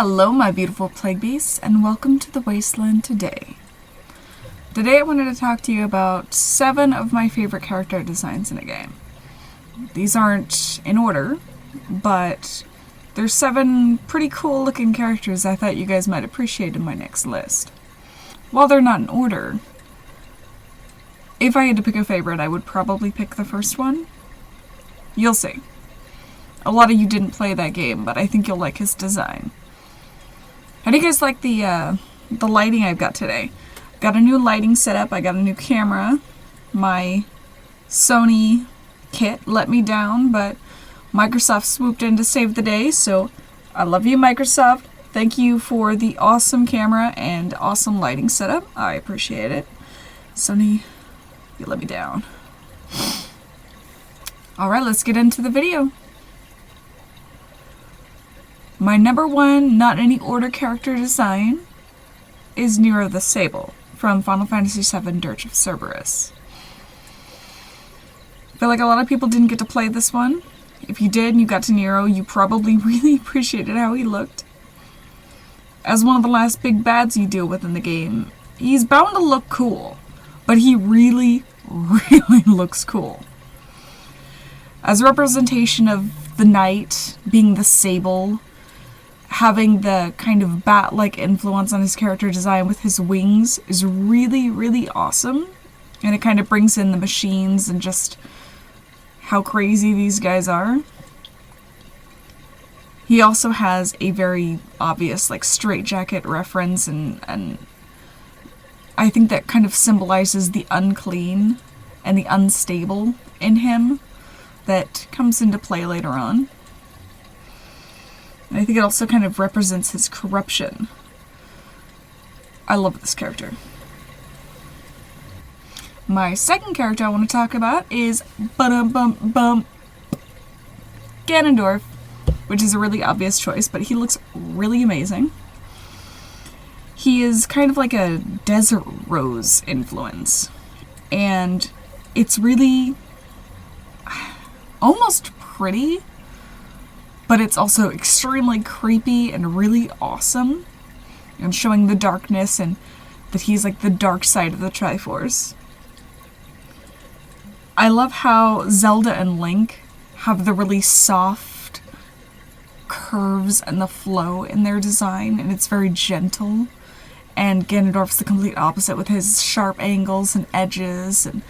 Hello my beautiful plague beasts, and welcome to the Wasteland today. Today I wanted to talk to you about 7 of my favorite character designs in a game. These aren't in order, but there's 7 pretty cool looking characters I thought you guys might appreciate in my next list. While they're not in order, if I had to pick a favorite, I would probably pick the first one. You'll see. A lot of you didn't play that game, but I think you'll like his design. How do you guys like the lighting I've got today? Got a new lighting setup, I got a new camera. My Sony kit let me down, but Microsoft swooped in to save the day, so I love you, Microsoft. Thank you for the awesome camera and awesome lighting setup. I appreciate it. Sony, you let me down. Alright, let's get into the video. My number 1, not any order character design is Nero the Sable from Final Fantasy VII Dirge of Cerberus. I feel like a lot of people didn't get to play this one. If you did and you got to Nero, you probably really appreciated how he looked. As one of the last big bads you deal with in the game, he's bound to look cool, but he really, really looks cool. As a representation of the knight being the sable, having the kind of bat-like influence on his character design with his wings is really, really awesome. And it kind of brings in the machines and just how crazy these guys are. He also has a very obvious, like, straitjacket reference, and I think that kind of symbolizes the unclean and the unstable in him that comes into play later on. And I think it also kind of represents his corruption. I love this character. My second character I want to talk about is Ganondorf, which is a really obvious choice, but he looks really amazing. He is kind of like a desert rose influence, and it's really almost pretty, but it's also extremely creepy and really awesome, and showing the darkness and that he's like the dark side of the Triforce. I love how Zelda and Link have the really soft curves and the flow in their design, and it's very gentle, and Ganondorf's the complete opposite with his sharp angles and edges and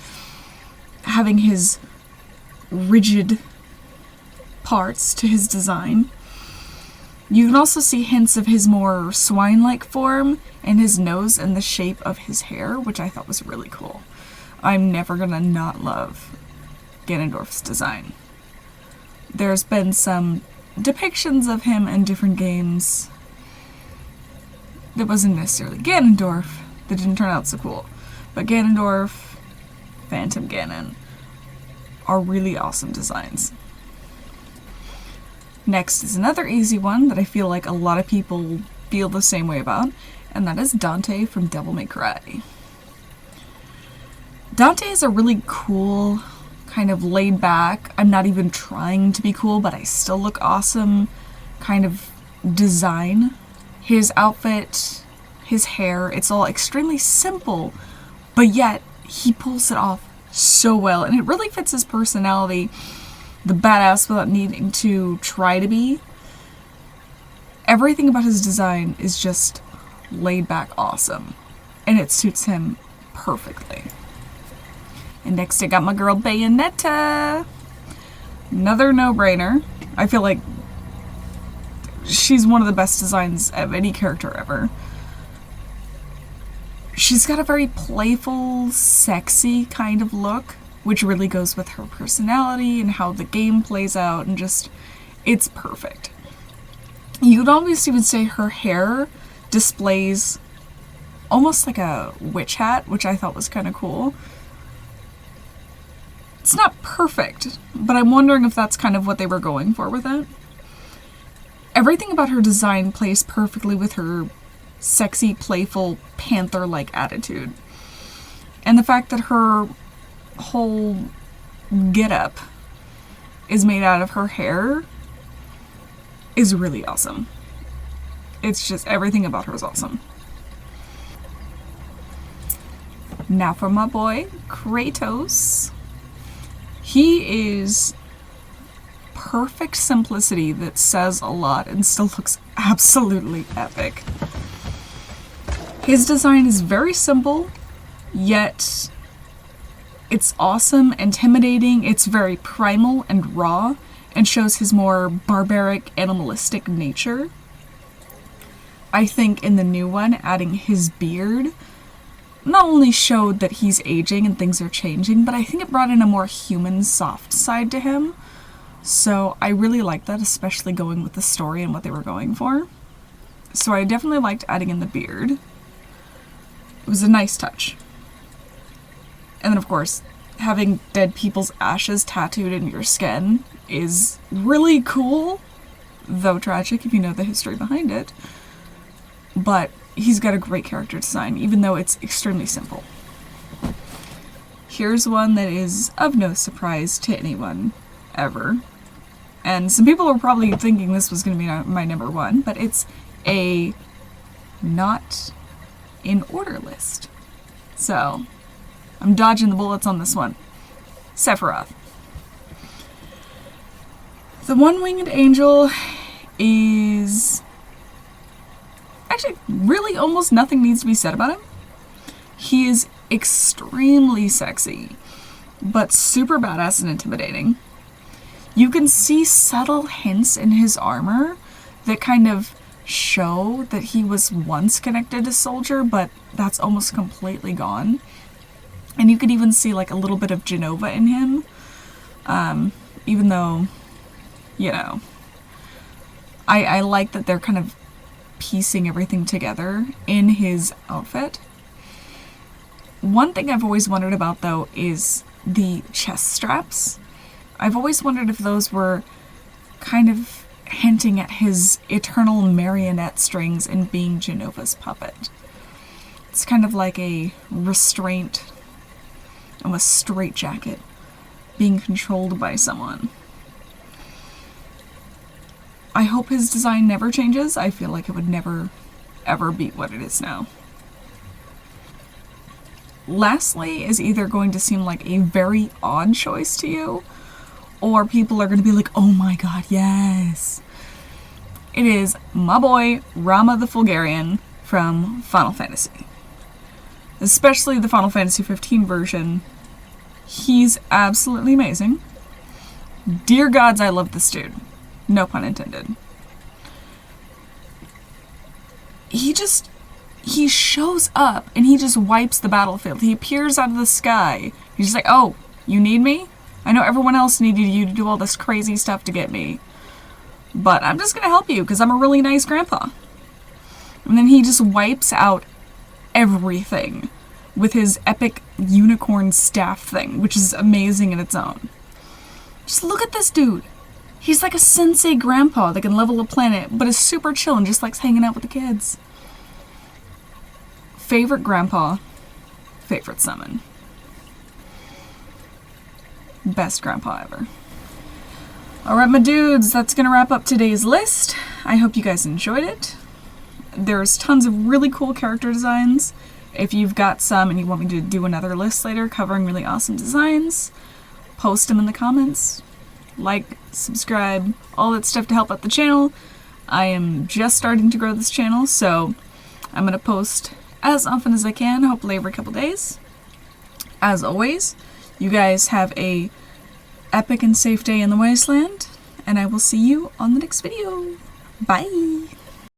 having his rigid parts to his design. You can also see hints of his more swine-like form and his nose and the shape of his hair, which I thought was really cool. I'm never gonna not love Ganondorf's design. There's been some depictions of him in different games that wasn't necessarily Ganondorf that didn't turn out so cool, but Ganondorf, Phantom Ganon are really awesome designs. Next is another easy one that I feel like a lot of people feel the same way about, and that is Dante from Devil May Cry. Dante is a really cool, kind of laid back, I'm not even trying to be cool, but I still look awesome kind of design. His outfit, his hair, it's all extremely simple, but yet he pulls it off so well, and it really fits his personality. The badass without needing to try to be. Everything about his design is just laid back awesome, and it suits him perfectly. And next I got my girl Bayonetta. Another no-brainer. I feel like she's one of the best designs of any character ever. She's got a very playful, sexy kind of look, which really goes with her personality and how the game plays out, and just, it's perfect. You could almost even say her hair displays almost like a witch hat, which I thought was kind of cool. It's not perfect, but I'm wondering if that's kind of what they were going for with it. Everything about her design plays perfectly with her sexy, playful, panther-like attitude. And the fact that her whole getup is made out of her hair is really awesome. It's just everything about her is awesome. Now for my boy, Kratos. He is perfect simplicity that says a lot and still looks absolutely epic. His design is very simple, yet it's awesome, intimidating, it's very primal and raw, and shows his more barbaric, animalistic nature. I think in the new one, adding his beard not only showed that he's aging and things are changing, but I think it brought in a more human, soft side to him. So I really liked that, especially going with the story and what they were going for. So I definitely liked adding in the beard. It was a nice touch. And then, of course, having dead people's ashes tattooed in your skin is really cool, though tragic if you know the history behind it. But he's got a great character design, even though it's extremely simple. Here's one that is of no surprise to anyone, ever. And some people are probably thinking this was going to be my number one, but it's a not in order list. So, I'm dodging the bullets on this one. Sephiroth. The one-winged angel is... actually, really almost nothing needs to be said about him. He is extremely sexy, but super badass and intimidating. You can see subtle hints in his armor that kind of show that he was once connected to Soldier, but that's almost completely gone. And you could even see like a little bit of Genova in him, even though, you know, I like that they're kind of piecing everything together in his outfit. One thing I've always wondered about, though, is the chest straps. I've always wondered if those were kind of hinting at his eternal marionette strings and being Genova's puppet. It's kind of like a restraint, almost straitjacket, being controlled by someone. I hope his design never changes. I feel like it would never, ever beat what it is now. Lastly is either going to seem like a very odd choice to you, or people are going to be like, oh my god, yes. It is my boy, Rama the Fulgarian from Final Fantasy. Especially the Final Fantasy 15 version. He's absolutely amazing. Dear gods, I love this dude. No pun intended. He shows up and he just wipes the battlefield. He appears out of the sky. He's just like, oh, you need me? I know everyone else needed you to do all this crazy stuff to get me, but I'm just gonna help you because I'm a really nice grandpa. And then he just wipes out everything with his epic unicorn staff thing, which is amazing in its own. Just look at this dude. He's like a sensei grandpa that can level a planet, but is super chill and just likes hanging out with the kids. Favorite grandpa, favorite summon. Best grandpa ever. Alright, my dudes, that's gonna wrap up today's list. I hope you guys enjoyed it. There's tons of really cool character designs. If you've got some and you want me to do another list later covering really awesome designs, post them in the comments. Like, subscribe, all that stuff to help out the channel. I am just starting to grow this channel, so I'm gonna post as often as I can, hopefully every couple days. As always, you guys have a epic and safe day in the wasteland, and I will see you on the next video. Bye!